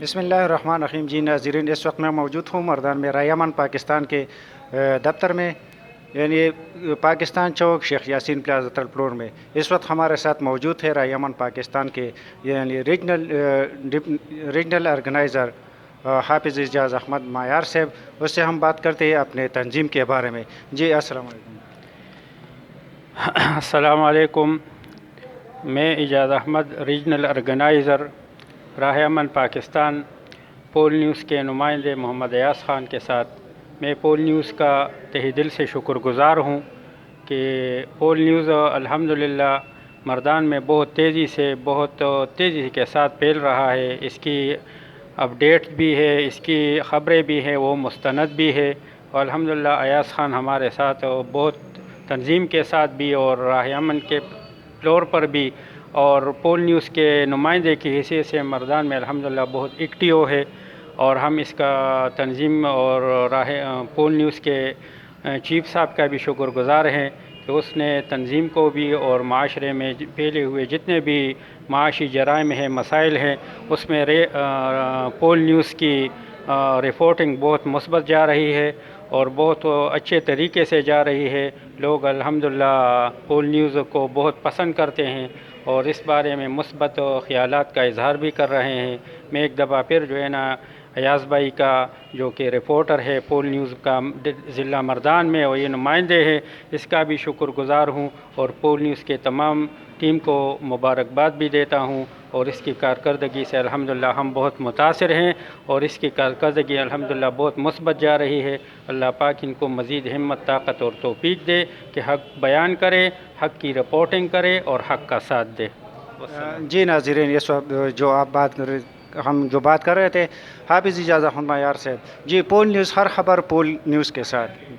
بسم اللہ الرحمن الرحیم. جی ناظرین، اس وقت میں موجود ہوں مردان میں رائے امن پاکستان کے دفتر میں، یعنی پاکستان چوک شیخ یاسین پلازا تھرڈ فلور میں. اس وقت ہمارے ساتھ موجود ہے رائے امن پاکستان کے یعنی ریجنل آرگنائزر حافظ اعجاز احمد معیار صاحب. اس سے ہم بات کرتے ہیں اپنے تنظیم کے بارے میں. جی السلام علیکم. السلام علیکم. میں اعجاز احمد، ریجنل آرگنائزر راہ امن پاکستان پول نیوز کے نمائندے محمد ایاز خان کے ساتھ، میں پول نیوز کا تہ دل سے شکر گزار ہوں کہ پول نیوز الحمدللہ مردان میں بہت تیزی کے ساتھ پھیل رہا ہے. اس کی اپڈیٹ بھی ہے، اس کی خبریں بھی ہیں، وہ مستند بھی ہے. اور الحمدللہ ایاز خان ہمارے ساتھ بہت تنظیم کے ساتھ بھی اور راہ امن کے فلور پر بھی اور پول نیوز کے نمائندے کی حیثیت سے مردان میں الحمدللہ بہت ایکٹیو ہے. اور ہم اس کا تنظیم اور پول نیوز کے چیف صاحب کا بھی شکر گزار ہیں کہ اس نے تنظیم کو بھی اور معاشرے میں پھیلے ہوئے جتنے بھی معاشی جرائم ہیں، مسائل ہیں، اس میں پول نیوز کی رپورٹنگ بہت مثبت جا رہی ہے اور بہت اچھے طریقے سے جا رہی ہے. لوگ الحمدللہ پول نیوز کو بہت پسند کرتے ہیں اور اس بارے میں مثبت خیالات کا اظہار بھی کر رہے ہیں. میں ایک دفعہ پھر جو ہے نا ایاز بھائی کا، جو کہ رپورٹر ہے پول نیوز کا ضلع مردان میں اور یہ نمائندے ہیں، اس کا بھی شکر گزار ہوں اور پول نیوز کے تمام ٹیم کو مبارکباد بھی دیتا ہوں. اور اس کی کارکردگی سے الحمدللہ ہم بہت متاثر ہیں اور اس کی کارکردگی الحمدللہ بہت مثبت جا رہی ہے. اللہ پاک ان کو مزید ہمت، طاقت اور توفیق دے کہ حق بیان کرے، حق کی رپورٹنگ کرے اور حق کا ساتھ دے. جی ناظرین، اس وقت ہم جو بات کر رہے تھے حافظ اعجاز احمد معیار صاحب. جی پول نیوز، ہر خبر پول نیوز کے ساتھ. جی